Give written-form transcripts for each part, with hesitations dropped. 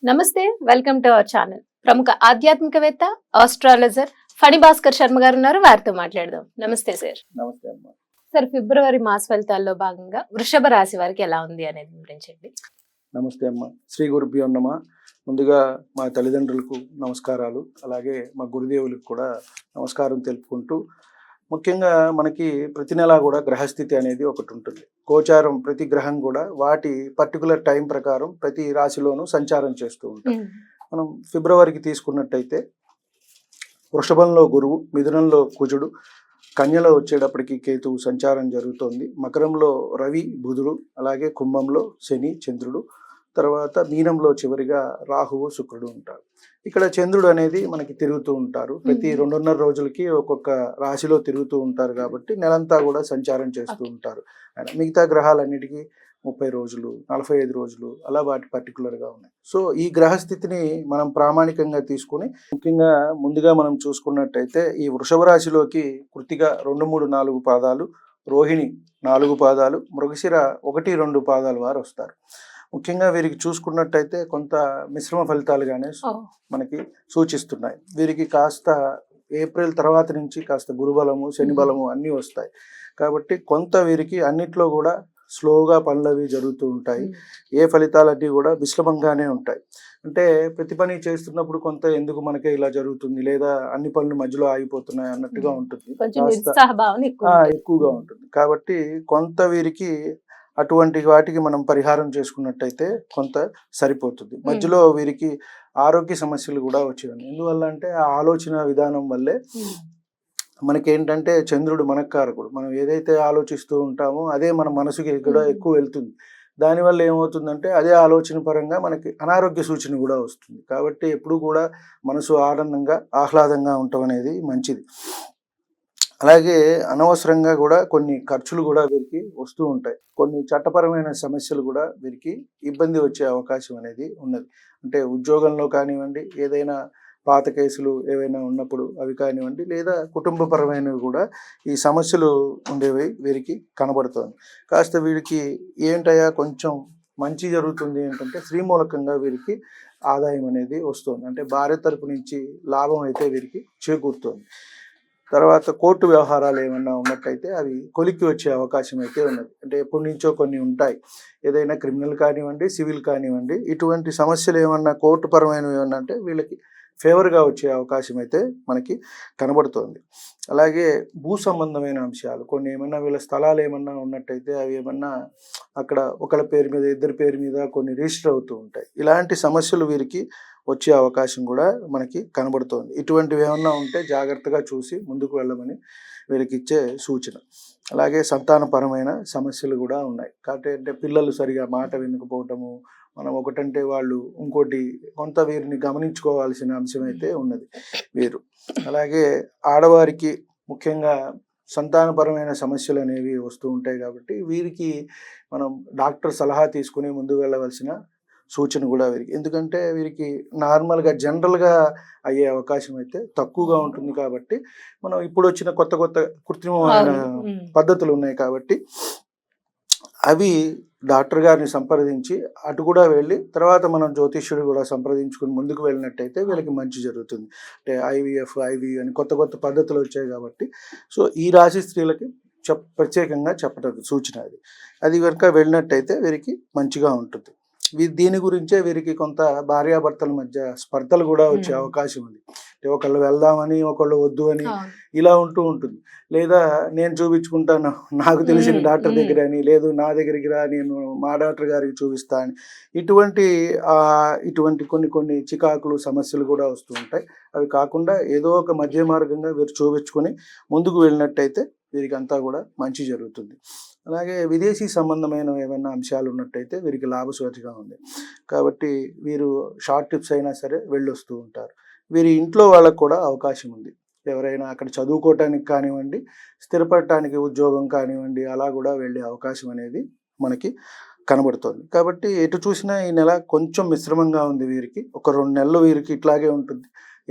నమస్తే, welcome to our channel. ప్రముఖ ఆధ్యాత్మికవేత్త, ఆస్ట్రాలజర్ ఫణి భాస్కర్ శర్మ గారు ఉన్నారు. వారితో మాట్లాడదాం. నమస్తే సార్. నమస్తే అమ్మా. సార్, ఫిబ్రవరి మాస ఫలితాల్లో భాగంగా వృషభ రాశి వారికి ఎలా ఉంది అనేది వివరించండి. నమస్తే అమ్మా. శ్రీ గురుభ్యో నమః. ముందుగా మా తల్లిదండ్రులకు నమస్కారాలు, అలాగే మా గురుదేవులకు కూడా నమస్కారం తెలుపుకుంటూ, ముఖ్యంగా మనకి ప్రతి నెలా కూడా గ్రహస్థితి అనేది ఒకటి ఉంటుంది. గోచారం ప్రతి గ్రహం కూడా వాటి పర్టికులర్ టైం ప్రకారం ప్రతి రాశిలోనూ సంచారం చేస్తూ ఉంటాం. మనం ఫిబ్రవరికి తీసుకున్నట్టయితే వృషభంలో గురువు, మిథునంలో కుజుడు, కన్యలో వచ్చేటప్పటికి కేతువు సంచారం జరుగుతోంది. మకరంలో రవి, బుధుడు, అలాగే కుంభంలో శని, చంద్రుడు, తర్వాత మీనంలో చివరిగా రాహువు, శుక్రుడు ఉంటారు. ఇక్కడ చంద్రుడు అనేది మనకి తిరుగుతూ ఉంటారు. ప్రతి 2.5 రోజులకి ఒక్కొక్క రాశిలో తిరుగుతూ ఉంటారు కాబట్టి నెలంతా కూడా సంచారం చేస్తూ ఉంటారు. మిగతా గ్రహాలన్నిటికీ 30 రోజులు, 45 రోజులు అలా వాటి పర్టికులర్గా ఉన్నాయి. సో ఈ గ్రహస్థితిని మనం ప్రామాణికంగా తీసుకుని, ముఖ్యంగా ముందుగా మనం చూసుకున్నట్టయితే ఈ వృషభ రాశిలోకి కృత్తిక 2, 3, 4 పాదాలు, రోహిణి 4 పాదాలు, మృగశిర 1, 2 పాదాలు వారు వస్తారు. ముఖ్యంగా వీరికి చూసుకున్నట్టయితే కొంత మిశ్రమ ఫలితాలుగానే మనకి సూచిస్తున్నాయి. వీరికి కాస్త ఏప్రిల్ తర్వాత నుంచి కాస్త గురుబలము, శని బలము అన్నీ వస్తాయి. కాబట్టి కొంత వీరికి అన్నిట్లో కూడా స్లోగా పనులవి జరుగుతూ ఉంటాయి. ఏ ఫలితాలన్నీ కూడా మిశ్రమంగానే ఉంటాయి. అంటే ప్రతి పని చేస్తున్నప్పుడు కొంత ఎందుకు మనకే ఇలా జరుగుతుంది, లేదా అన్ని పనులు మధ్యలో ఆగిపోతున్నాయి అన్నట్టుగా ఉంటుంది, ఎక్కువగా ఉంటుంది. కాబట్టి కొంత వీరికి అటువంటి వాటికి మనం పరిహారం చేసుకున్నట్టయితే కొంత సరిపోతుంది. మధ్యలో వీరికి ఆరోగ్య సమస్యలు కూడా వచ్చేవి. ఎందువల్ల అంటే ఆ ఆలోచన విధానం వల్లే మనకేంటంటే చంద్రుడు మనకారకుడు. మనం ఏదైతే ఆలోచిస్తూ ఉంటామో అదే మన మనసుకి కూడా ఎక్కువ వెళ్తుంది. దానివల్ల ఏమవుతుందంటే అదే ఆలోచన పరంగా మనకి అనారోగ్య సూచన కూడా వస్తుంది. కాబట్టి ఎప్పుడూ కూడా మనసు ఆనందంగా, ఆహ్లాదంగా ఉండటం అనేది మంచిది. అలాగే అనవసరంగా కూడా కొన్ని ఖర్చులు కూడా వీరికి వస్తూ ఉంటాయి. కొన్ని చట్టపరమైన సమస్యలు కూడా వీరికి ఇబ్బంది వచ్చే అవకాశం అనేది ఉన్నది. అంటే ఉద్యోగంలో కానివ్వండి, ఏదైనా పాత కేసులు ఏవైనా ఉన్నప్పుడు అవి కానివ్వండి, లేదా కుటుంబపరమైనవి కూడా ఈ సమస్యలు ఉండేవి వీరికి కనబడుతోంది. కాస్త వీరికి ఏంటయ్యా కొంచెం మంచి జరుగుతుంది ఏంటంటే శ్రీమూలకంగా వీరికి ఆదాయం అనేది వస్తుంది. అంటే భార్య తరపు నుంచి లాభం అయితే వీరికి చేకూరుతోంది. తర్వాత కోర్టు వ్యవహారాలు ఏమన్నా ఉన్నట్టయితే అవి కొలిక్కి వచ్చే అవకాశం అయితే ఉన్నది. అంటే ఎప్పటి నుంచో కొన్ని ఉంటాయి, ఏదైనా క్రిమినల్ కానివ్వండి, సివిల్ కానివ్వండి, ఇటువంటి సమస్యలు ఏమన్నా కోర్టు పరమైనవి ఏమన్నా అంటే వీళ్ళకి ఫేవర్గా వచ్చే అవకాశం అయితే మనకి కనబడుతోంది. అలాగే భూ సంబంధమైన అంశాలు కొన్ని ఏమన్నా వీళ్ళ స్థలాలు ఏమన్నా ఉన్నట్టయితే అవి ఏమన్నా అక్కడ ఒకళ్ళ పేరు మీద, ఇద్దరి పేరు మీద కొన్ని రిజిస్టర్ అవుతూ ఉంటాయి. ఇలాంటి సమస్యలు వీరికి వచ్చే అవకాశం కూడా మనకి కనబడుతోంది. ఇటువంటివి ఏమన్నా ఉంటే జాగ్రత్తగా చూసి ముందుకు వెళ్ళమని వీరికి ఇచ్చే సూచన. అలాగే సంతానపరమైన సమస్యలు కూడా ఉన్నాయి. కాబట్టి అంటే పిల్లలు సరిగా మాట వినకపోవటము, మనం ఒకటంటే వాళ్ళు ఇంకోటి, కొంత వీరిని గమనించుకోవాల్సిన అంశం అయితే ఉన్నది వీరు. అలాగే ఆడవారికి ముఖ్యంగా సంతానపరమైన సమస్యలు అనేవి వస్తూ ఉంటాయి. కాబట్టి వీరికి మనం డాక్టర్ సలహా తీసుకుని ముందుకు వెళ్ళవలసిన సూచన కూడా వీరికి. ఎందుకంటే వీరికి నార్మల్గా జనరల్గా అయ్యే అవకాశం అయితే తక్కువగా ఉంటుంది. కాబట్టి మనం ఇప్పుడు వచ్చిన కొత్త కొత్త కృత్రిమమైన పద్ధతులు ఉన్నాయి కాబట్టి అవి డాక్టర్ గారిని సంప్రదించి అటు కూడా వెళ్ళి తర్వాత మనం జ్యోతిష్యుడు కూడా సంప్రదించుకుని ముందుకు వెళ్ళినట్టయితే వీళ్ళకి మంచి జరుగుతుంది. అంటే IVF, IVU అని కొత్త కొత్త పద్ధతులు వచ్చాయి కాబట్టి సో ఈ రాశి స్త్రీలకి ప్రత్యేకంగా చెప్పడం సూచన అది కనుక వెళ్ళినట్టయితే వీరికి మంచిగా ఉంటుంది. దీని గురించే వీరికి కొంత భార్యాభర్తల మధ్య స్పర్ధలు కూడా వచ్చే అవకాశం ఉంది. ఒకళ్ళు వెళ్దామని, ఒకళ్ళు వద్దు అని ఇలా ఉంటూ ఉంటుంది. లేదా నేను చూపించుకుంటాను నాకు తెలిసిన డాక్టర్ దగ్గర అని, లేదు నా దగ్గరికి రా నేను మా డాక్టర్ గారికి చూపిస్తా అని, ఇటువంటి కొన్ని చికాకులు, సమస్యలు కూడా వస్తూ ఉంటాయి. అవి కాకుండా ఏదో ఒక మధ్య మార్గంగా వీరు చూపించుకొని ముందుకు వెళ్ళినట్టయితే వీరికి అంతా కూడా మంచి జరుగుతుంది. అలాగే విదేశీ సంబంధమైన ఏమైనా అంశాలు ఉన్నట్టయితే వీరికి లాభసాటిగా ఉంది. కాబట్టి వీరు షార్ట్ ట్రిప్స్ అయినా సరే వెళ్ళొస్తూ ఉంటారు. వీరి ఇంట్లో వాళ్ళకు కూడా అవకాశం ఉంది. ఎవరైనా అక్కడ చదువుకోవటానికి కానివ్వండి, స్థిరపడటానికి ఉద్యోగం కానివ్వండి, అలా కూడా వెళ్ళే అవకాశం అనేది మనకి కనబడుతోంది. కాబట్టి ఎటు చూసినా ఈ నెల కొంచెం మిశ్రమంగా ఉంది వీరికి. ఒక 2 నెలలు వీరికి ఇట్లాగే ఉంటుంది.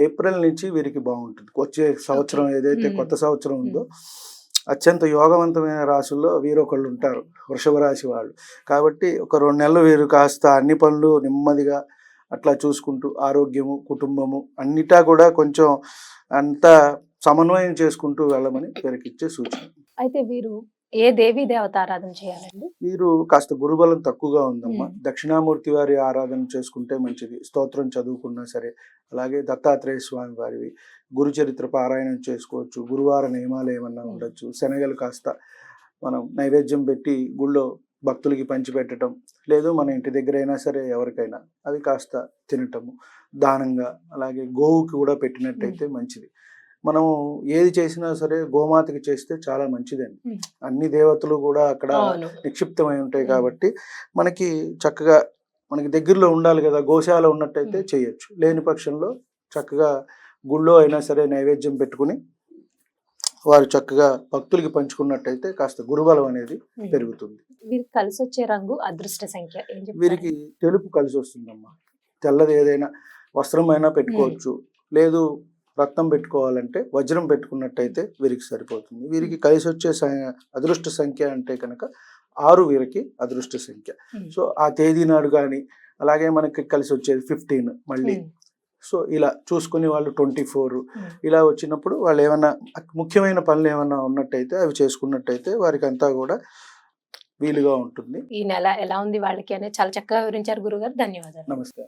ఏప్రిల్ నుంచి వీరికి బాగుంటుంది. వచ్చే సంవత్సరం ఏదైతే కొత్త సంవత్సరం ఉందో అత్యంత యోగవంతమైన రాశుల్లో వీరొకళ్ళు ఉంటారు, వృషభ రాశి వాళ్ళు. కాబట్టి ఒక 2 నెలలు వీరు కాస్త అన్ని పనులు నెమ్మదిగా అట్లా చూసుకుంటూ ఆరోగ్యము కుటుంబము అన్నిటా కూడా కొంచెం అంతా సమన్వయం చేసుకుంటూ వెళ్ళమని వీరికిచ్చే సూచన. అయితే వీరు ఏ దేవీ దేవత ఆరాధన చేయాలండి? వీరు కాస్త గురుబలం తక్కువగా ఉందమ్మా. మ్మ్. దక్షిణామూర్తి వారి ఆరాధన చేసుకుంటే మంచిది, స్తోత్రం చదువుకున్నా సరే. అలాగే దత్తాత్రేయ స్వామి వారివి గురు చరిత్ర పారాయణం చేసుకోవచ్చు. గురువార నియమాలు ఏమన్నా ఉండొచ్చు. శనగలు కాస్త మనం నైవేద్యం పెట్టి గుళ్ళో భక్తులకి పంచిపెట్టడం, లేదు మన ఇంటి దగ్గర అయినా సరే ఎవరికైనా అవి కాస్త తినటము దానంగా. అలాగే గోవుకి కూడా పెట్టినట్టయితే మంచిది. మనము ఏది చేసినా సరే గోమాతకి చేస్తే చాలా మంచిదండి. మ్మ్. అన్ని దేవతలు కూడా అక్కడ అవును. నిక్షిప్తమై ఉంటాయి కాబట్టి మనకి చక్కగా మనకి దగ్గరలో ఉండాలి కదా. గోశాల ఉన్నట్టయితే చేయొచ్చు. లేని పక్షంలో చక్కగా గుళ్ళో అయినా సరే నైవేద్యం పెట్టుకుని వారు చక్కగా భక్తులకి పంచుకున్నట్టయితే కాస్త గురుబలం అనేది పెరుగుతుంది. వీరికి కలిసి వచ్చే రంగు, అదృష్ట సంఖ్య ఏం చెప్తారు? వీరికి తెలుపు కలిసి వస్తుందమ్మా. తెల్లది ఏదైనా వస్త్రం అయినా పెట్టుకోవచ్చు. లేదు రత్నం పెట్టుకోవాలంటే వజ్రం పెట్టుకున్నట్టయితే వీరికి సరిపోతుంది. వీరికి కలిసి వచ్చే అదృష్ట సంఖ్య అంటే కనుక 6 వీరికి అదృష్ట సంఖ్య. సో ఆ తేదీ నాడు కానీ, అలాగే మనకి కలిసి వచ్చేది 15 మళ్ళీ. సో ఇలా చూసుకుని వాళ్ళు 24 ఇలా వచ్చినప్పుడు వాళ్ళు ఏమన్నా ముఖ్యమైన పనులు ఏమన్నా ఉన్నట్టయితే అవి చేసుకున్నట్టయితే వారికి అంతా కూడా వీలుగా ఉంటుంది. ఈ నెల ఎలా ఉంది వాళ్ళకి అనేది చాలా చక్కగా వివరించారు గురుగారు. ధన్యవాదాలు. నమస్తే.